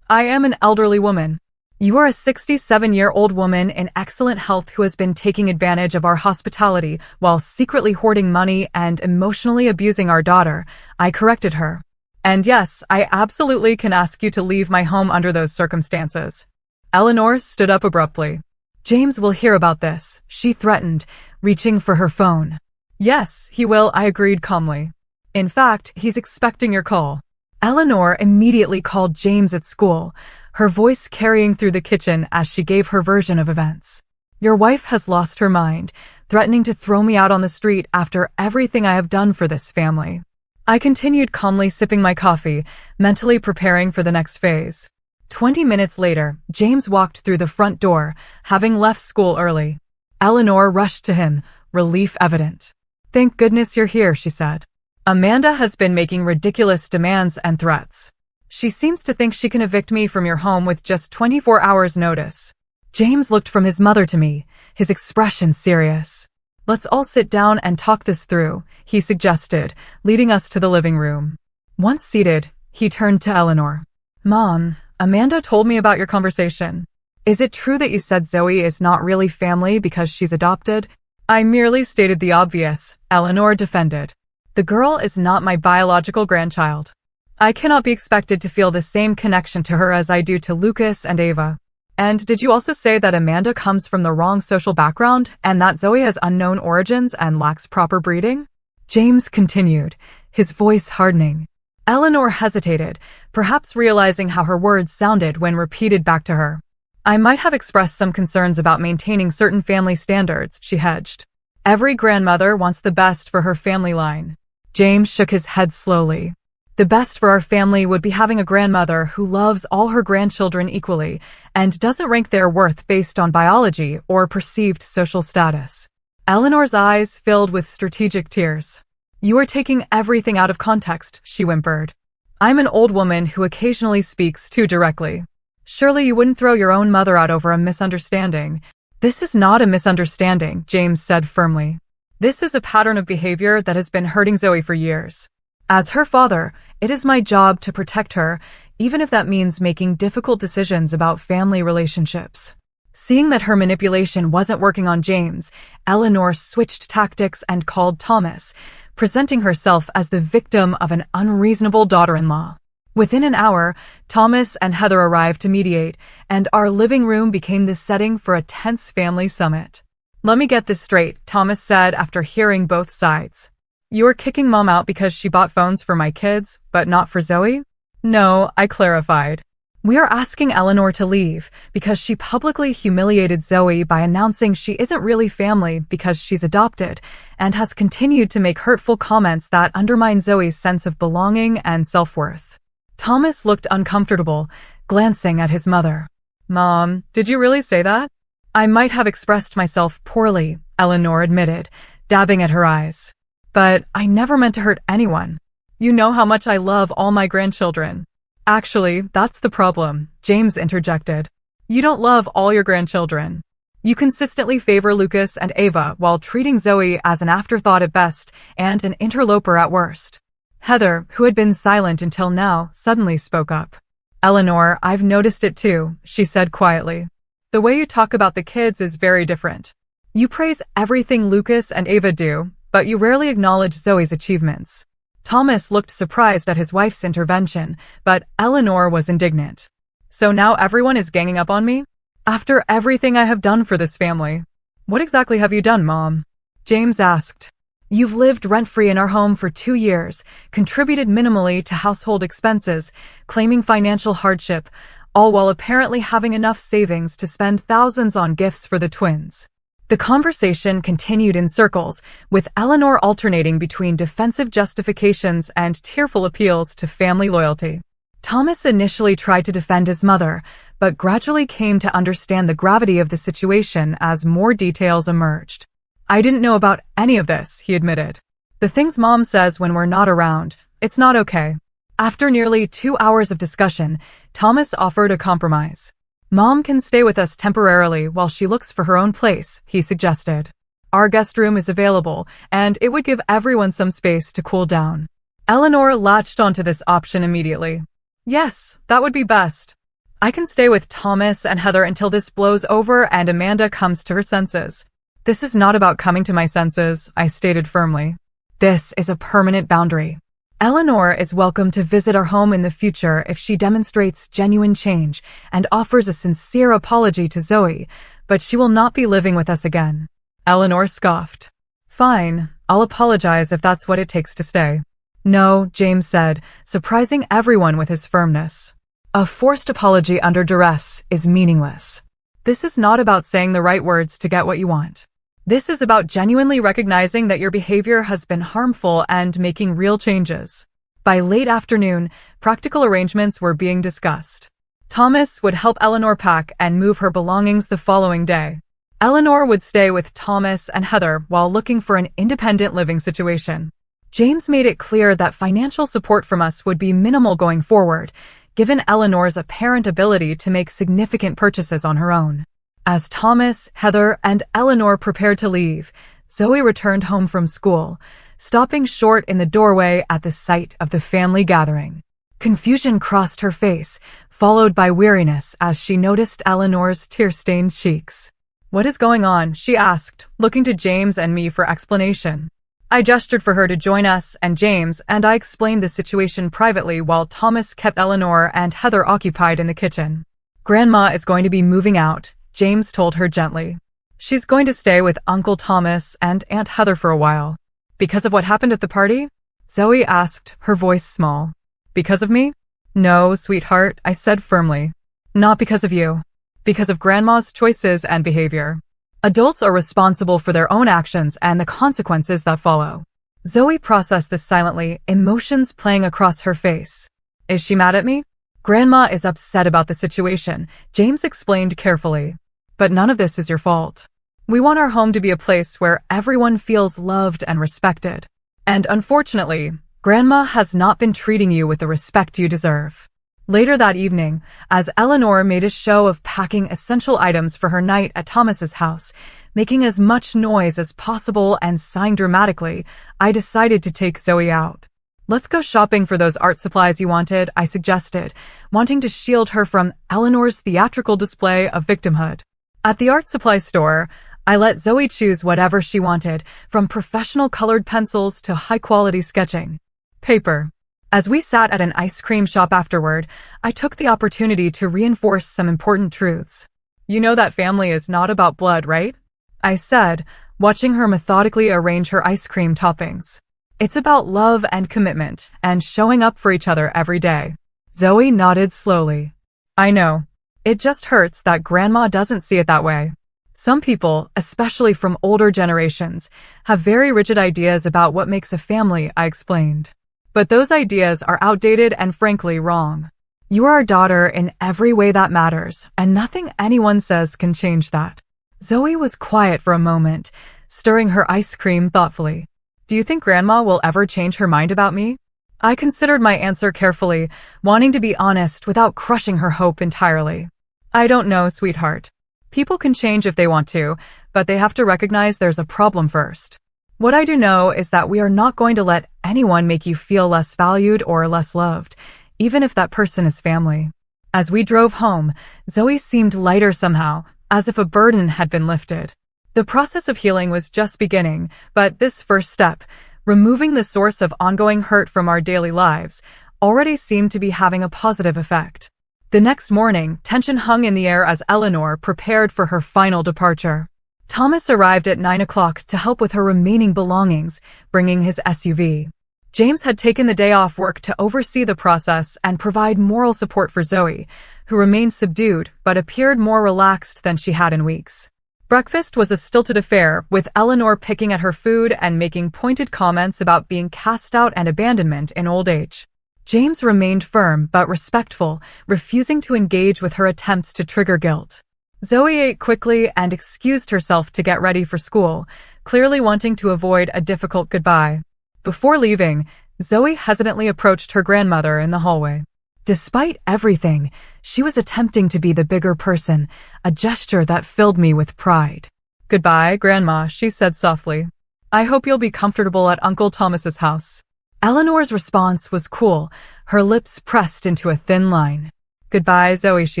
I am an elderly woman. You are a 67-year-old woman in excellent health who has been taking advantage of our hospitality while secretly hoarding money and emotionally abusing our daughter, I corrected her. And yes, I absolutely can ask you to leave my home under those circumstances. Eleanor stood up abruptly. James will hear about this, she threatened, reaching for her phone. Yes, he will, I agreed calmly. In fact, he's expecting your call. Eleanor immediately called James at school, her voice carrying through the kitchen as she gave her version of events. Your wife has lost her mind, threatening to throw me out on the street after everything I have done for this family. I continued calmly sipping my coffee, mentally preparing for the next phase. 20 minutes later, James walked through the front door, having left school early. Eleanor rushed to him, relief evident. Thank goodness you're here, she said. Amanda has been making ridiculous demands and threats. She seems to think she can evict me from your home with just 24 hours notice. James looked from his mother to me, his expression serious. Let's all sit down and talk this through, he suggested, leading us to the living room. Once seated, he turned to Eleanor. Mom, Amanda told me about your conversation. Is it true that you said Zoe is not really family because she's adopted? I merely stated the obvious, Eleanor defended. The girl is not my biological grandchild. I cannot be expected to feel the same connection to her as I do to Lucas and Ava. And did you also say that Amanda comes from the wrong social background and that Zoe has unknown origins and lacks proper breeding? James continued, his voice hardening. Eleanor hesitated, perhaps realizing how her words sounded when repeated back to her. I might have expressed some concerns about maintaining certain family standards, she hedged. Every grandmother wants the best for her family line. James shook his head slowly. The best for our family would be having a grandmother who loves all her grandchildren equally and doesn't rank their worth based on biology or perceived social status. Eleanor's eyes filled with strategic tears. You are taking everything out of context, she whimpered. I'm an old woman who occasionally speaks too directly. Surely you wouldn't throw your own mother out over a misunderstanding. This is not a misunderstanding, James said firmly. This is a pattern of behavior that has been hurting Zoe for years. As her father, it is my job to protect her, even if that means making difficult decisions about family relationships. Seeing that her manipulation wasn't working on James, Eleanor switched tactics and called Thomas, presenting herself as the victim of an unreasonable daughter-in-law. Within an hour, Thomas and Heather arrived to mediate, and our living room became the setting for a tense family summit. Let me get this straight, Thomas said after hearing both sides. You are kicking Mom out because she bought phones for my kids, but not for Zoe? No, I clarified. We are asking Eleanor to leave because she publicly humiliated Zoe by announcing she isn't really family because she's adopted and has continued to make hurtful comments that undermine Zoe's sense of belonging and self-worth. Thomas looked uncomfortable, glancing at his mother. Mom, did you really say that? I might have expressed myself poorly, Eleanor admitted, dabbing at her eyes. But I never meant to hurt anyone. You know how much I love all my grandchildren. Actually, that's the problem, James interjected. You don't love all your grandchildren. You consistently favor Lucas and Ava while treating Zoe as an afterthought at best and an interloper at worst. Heather, who had been silent until now, suddenly spoke up. Eleanor, I've noticed it too, she said quietly. The way you talk about the kids is very different. You praise everything Lucas and Ava do, but you rarely acknowledge Zoe's achievements. Thomas looked surprised at his wife's intervention, but Eleanor was indignant. So now everyone is ganging up on me? After everything I have done for this family. What exactly have you done, Mom? James asked. You've lived rent-free in our home for 2 years, contributed minimally to household expenses, claiming financial hardship, all while apparently having enough savings to spend thousands on gifts for the twins. The conversation continued in circles, with Eleanor alternating between defensive justifications and tearful appeals to family loyalty. Thomas initially tried to defend his mother, but gradually came to understand the gravity of the situation as more details emerged. I didn't know about any of this, he admitted. The things Mom says when we're not around, it's not okay. After nearly 2 hours of discussion, Thomas offered a compromise. Mom can stay with us temporarily while she looks for her own place, he suggested. Our guest room is available, and it would give everyone some space to cool down. Eleanor latched onto this option immediately. Yes, that would be best. I can stay with Thomas and Heather until this blows over and Amanda comes to her senses. This is not about coming to my senses, I stated firmly. This is a permanent boundary. Eleanor is welcome to visit our home in the future if she demonstrates genuine change and offers a sincere apology to Zoe, but she will not be living with us again. Eleanor scoffed. Fine, I'll apologize if that's what it takes to stay. No, James said, surprising everyone with his firmness. A forced apology under duress is meaningless. This is not about saying the right words to get what you want. This is about genuinely recognizing that your behavior has been harmful and making real changes. By late afternoon, practical arrangements were being discussed. Thomas would help Eleanor pack and move her belongings the following day. Eleanor would stay with Thomas and Heather while looking for an independent living situation. James made it clear that financial support from us would be minimal going forward, given Eleanor's apparent ability to make significant purchases on her own. As Thomas, Heather, and Eleanor prepared to leave, Zoe returned home from school, stopping short in the doorway at the sight of the family gathering. Confusion crossed her face, followed by weariness as she noticed Eleanor's tear-stained cheeks. What is going on? She asked, looking to James and me for explanation. I gestured for her to join us and James, and I explained the situation privately while Thomas kept Eleanor and Heather occupied in the kitchen. Grandma is going to be moving out, James told her gently. She's going to stay with Uncle Thomas and Aunt Heather for a while. Because of what happened at the party? Zoe asked, her voice small. Because of me? No, sweetheart, I said firmly. Not because of you. Because of Grandma's choices and behavior. Adults are responsible for their own actions and the consequences that follow. Zoe processed this silently, emotions playing across her face. Is she mad at me? Grandma is upset about the situation, James explained carefully. But none of this is your fault. We want our home to be a place where everyone feels loved and respected. And unfortunately, Grandma has not been treating you with the respect you deserve. Later that evening, as Eleanor made a show of packing essential items for her night at Thomas's house, making as much noise as possible and sighing dramatically, I decided to take Zoe out. "Let's go shopping for those art supplies you wanted," I suggested, wanting to shield her from Eleanor's theatrical display of victimhood. At the art supply store, I let Zoe choose whatever she wanted, from professional colored pencils to high-quality sketching paper. As we sat at an ice cream shop afterward, I took the opportunity to reinforce some important truths. "You know that family is not about blood, right?" I said, watching her methodically arrange her ice cream toppings. "It's about love and commitment, and showing up for each other every day." Zoe nodded slowly. "I know. It just hurts that Grandma doesn't see it that way. Some people, especially from older generations, have very rigid ideas about what makes a family," I explained. "But those ideas are outdated and frankly wrong. You are our daughter in every way that matters, and nothing anyone says can change that." Zoe was quiet for a moment, stirring her ice cream thoughtfully. "Do you think Grandma will ever change her mind about me?" I considered my answer carefully, wanting to be honest without crushing her hope entirely. "I don't know, sweetheart. People can change if they want to, but they have to recognize there's a problem first. What I do know is that we are not going to let anyone make you feel less valued or less loved, even if that person is family." As we drove home, Zoe seemed lighter somehow, as if a burden had been lifted. The process of healing was just beginning, but this first step, removing the source of ongoing hurt from our daily lives, already seemed to be having a positive effect. The next morning, tension hung in the air as Eleanor prepared for her final departure. Thomas arrived at 9 o'clock to help with her remaining belongings, bringing his SUV. James had taken the day off work to oversee the process and provide moral support for Zoe, who remained subdued but appeared more relaxed than she had in weeks. Breakfast was a stilted affair, with Eleanor picking at her food and making pointed comments about being cast out and abandonment in old age. James remained firm but respectful, refusing to engage with her attempts to trigger guilt. Zoe ate quickly and excused herself to get ready for school, clearly wanting to avoid a difficult goodbye. Before leaving, Zoe hesitantly approached her grandmother in the hallway. Despite everything, she was attempting to be the bigger person, a gesture that filled me with pride. "Goodbye, Grandma," she said softly. "I hope you'll be comfortable at Uncle Thomas's house." Eleanor's response was cool, her lips pressed into a thin line. "Goodbye, Zoe," she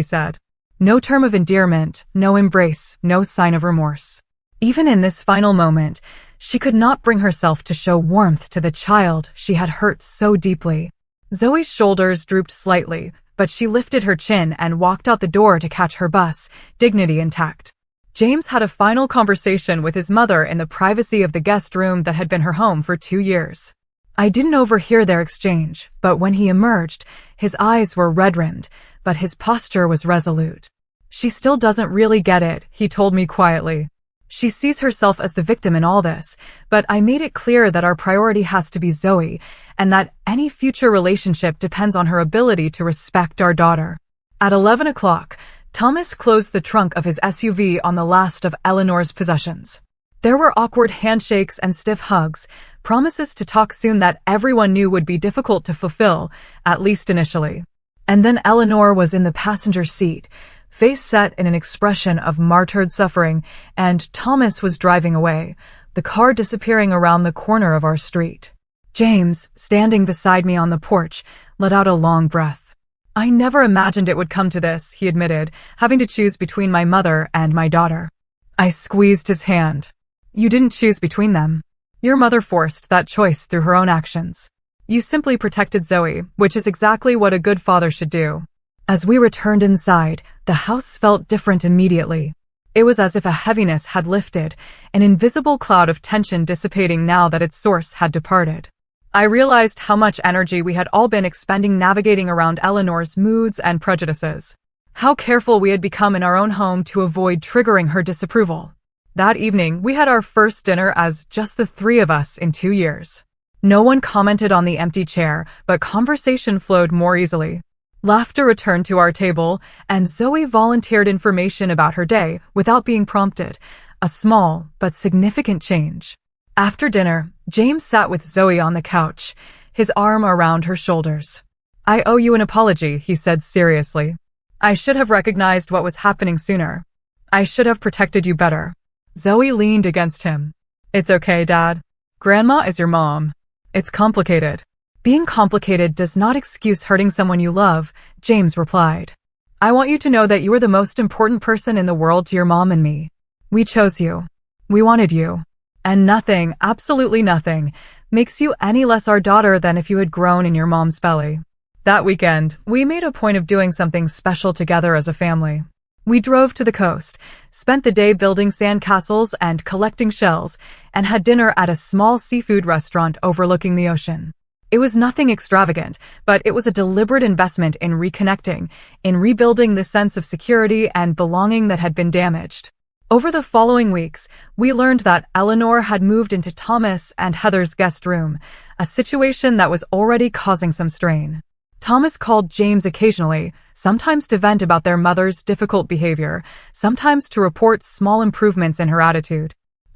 said. No term of endearment, no embrace, no sign of remorse. Even in this final moment, she could not bring herself to show warmth to the child she had hurt so deeply. Zoe's shoulders drooped slightly, but she lifted her chin and walked out the door to catch her bus, dignity intact. James had a final conversation with his mother in the privacy of the guest room that had been her home for 2 years. I didn't overhear their exchange, but when he emerged, his eyes were red-rimmed, but his posture was resolute. "She still doesn't really get it," he told me quietly. "She sees herself as the victim in all this, but I made it clear that our priority has to be Zoe, and that any future relationship depends on her ability to respect our daughter." At 11 o'clock, Thomas closed the trunk of his SUV on the last of Eleanor's possessions. There were awkward handshakes and stiff hugs, promises to talk soon that everyone knew would be difficult to fulfill, at least initially. And then Eleanor was in the passenger seat, face set in an expression of martyred suffering, and Thomas was driving away, the car disappearing around the corner of our street. James, standing beside me on the porch, let out a long breath. "I never imagined it would come to this," he admitted, having to choose between my mother and my daughter. I squeezed his hand. "You didn't choose between them. Your mother forced that choice through her own actions. You simply protected Zoe, which is exactly what a good father should do." As we returned inside, the house felt different immediately. It was as if a heaviness had lifted, an invisible cloud of tension dissipating now that its source had departed. I realized how much energy we had all been expending navigating around Eleanor's moods and prejudices. How careful we had become in our own home to avoid triggering her disapproval. That evening, we had our first dinner as just the 3 of us in 2 years. No one commented on the empty chair, but conversation flowed more easily. Laughter returned to our table, and Zoe volunteered information about her day without being prompted, a small but significant change. After dinner, James sat with Zoe on the couch, his arm around her shoulders. "I owe you an apology," he said seriously. "I should have recognized what was happening sooner. I should have protected you better." Zoe leaned against him. "It's okay, Dad. Grandma is your mom. It's complicated." "Being complicated does not excuse hurting someone you love," James replied. "I want you to know that you are the most important person in the world to your mom and me. We chose you. We wanted you. And nothing, absolutely nothing, makes you any less our daughter than if you had grown in your mom's belly." That weekend, we made a point of doing something special together as a family. We drove to the coast, spent the day building sandcastles and collecting shells, and had dinner at a small seafood restaurant overlooking the ocean. It was nothing extravagant, but it was a deliberate investment in reconnecting, in rebuilding the sense of security and belonging that had been damaged. Over the following weeks, we learned that Eleanor had moved into Thomas and Heather's guest room, a situation that was already causing some strain. Thomas called James occasionally, sometimes to vent about their mother's difficult behavior, sometimes to report small improvements in her attitude.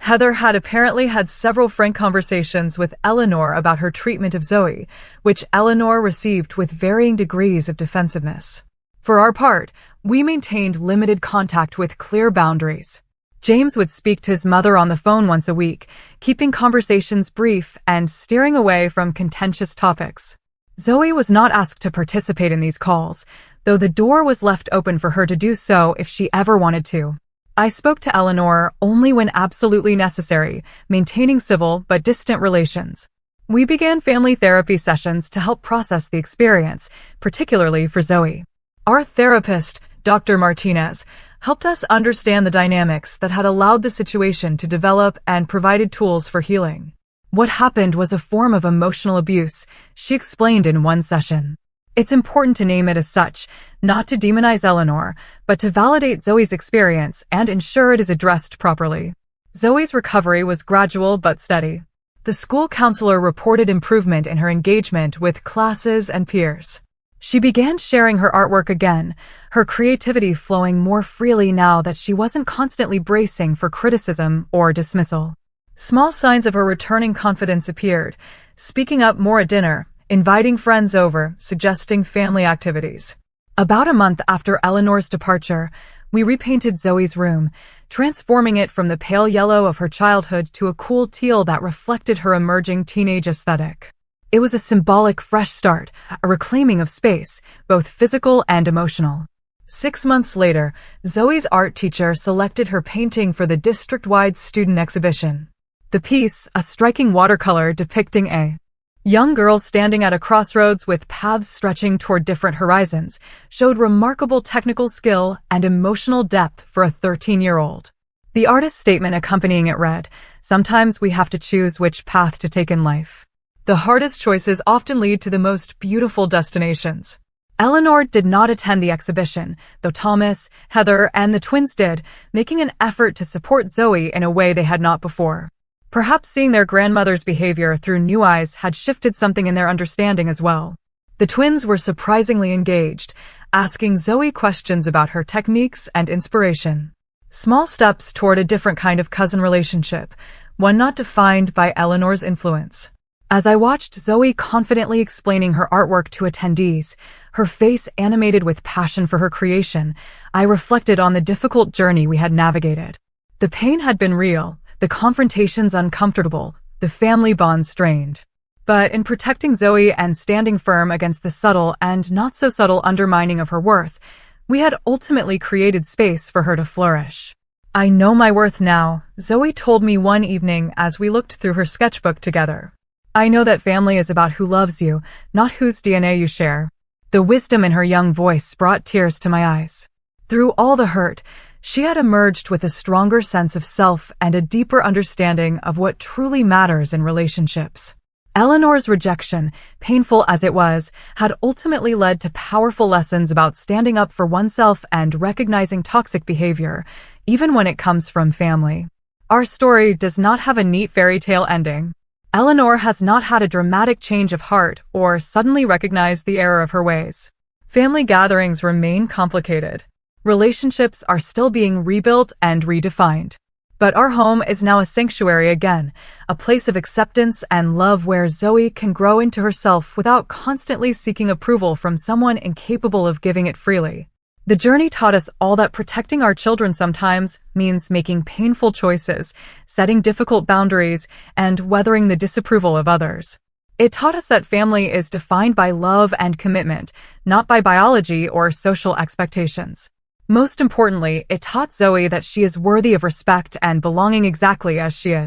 Heather had apparently had several frank conversations with Eleanor about her treatment of Zoe, which Eleanor received with varying degrees of defensiveness. For our part, we maintained limited contact with clear boundaries. James would speak to his mother on the phone once a week, keeping conversations brief and steering away from contentious topics. Zoe was not asked to participate in these calls, though the door was left open for her to do so if she ever wanted to. I spoke to Eleanor only when absolutely necessary, maintaining civil but distant relations. We began family therapy sessions to help process the experience, particularly for Zoe. Our therapist, Dr. Martinez, helped us understand the dynamics that had allowed the situation to develop and provided tools for healing. "What happened was a form of emotional abuse," she explained in one session. "It's important to name it as such, not to demonize Eleanor, but to validate Zoe's experience and ensure it is addressed properly." Zoe's recovery was gradual but steady. The school counselor reported improvement in her engagement with classes and peers. She began sharing her artwork again, her creativity flowing more freely now that she wasn't constantly bracing for criticism or dismissal. Small signs of her returning confidence appeared, speaking up more at dinner, inviting friends over, suggesting family activities. About a month after Eleanor's departure, we repainted Zoe's room, transforming it from the pale yellow of her childhood to a cool teal that reflected her emerging teenage aesthetic. It was a symbolic fresh start, a reclaiming of space, both physical and emotional. 6 months later, Zoe's art teacher selected her painting for the district-wide student exhibition. The piece, a striking watercolor depicting a young girl standing at a crossroads with paths stretching toward different horizons, showed remarkable technical skill and emotional depth for a 13-year-old. The artist's statement accompanying it read, "Sometimes we have to choose which path to take in life. The hardest choices often lead to the most beautiful destinations." Eleanor did not attend the exhibition, though Thomas, Heather, and the twins did, making an effort to support Zoe in a way they had not before. Perhaps seeing their grandmother's behavior through new eyes had shifted something in their understanding as well. The twins were surprisingly engaged, asking Zoe questions about her techniques and inspiration. Small steps toward a different kind of cousin relationship, one not defined by Eleanor's influence. As I watched Zoe confidently explaining her artwork to attendees, her face animated with passion for her creation, I reflected on the difficult journey we had navigated. The pain had been real, the confrontations uncomfortable, the family bonds strained. But in protecting Zoe and standing firm against the subtle and not-so-subtle undermining of her worth, we had ultimately created space for her to flourish. "I know my worth now," Zoe told me one evening as we looked through her sketchbook together. "I know that family is about who loves you, not whose DNA you share." The wisdom in her young voice brought tears to my eyes. Through all the hurt, she had emerged with a stronger sense of self and a deeper understanding of what truly matters in relationships. Eleanor's rejection, painful as it was, had ultimately led to powerful lessons about standing up for oneself and recognizing toxic behavior, even when it comes from family. Our story does not have a neat fairy tale ending. Eleanor has not had a dramatic change of heart or suddenly recognized the error of her ways. Family gatherings remain complicated. Relationships are still being rebuilt and redefined. But our home is now a sanctuary again, a place of acceptance and love where Zoe can grow into herself without constantly seeking approval from someone incapable of giving it freely. The journey taught us all that protecting our children sometimes means making painful choices, setting difficult boundaries, and weathering the disapproval of others. It taught us that family is defined by love and commitment, not by biology or social expectations. Most importantly, it taught Zoe that she is worthy of respect and belonging exactly as she is.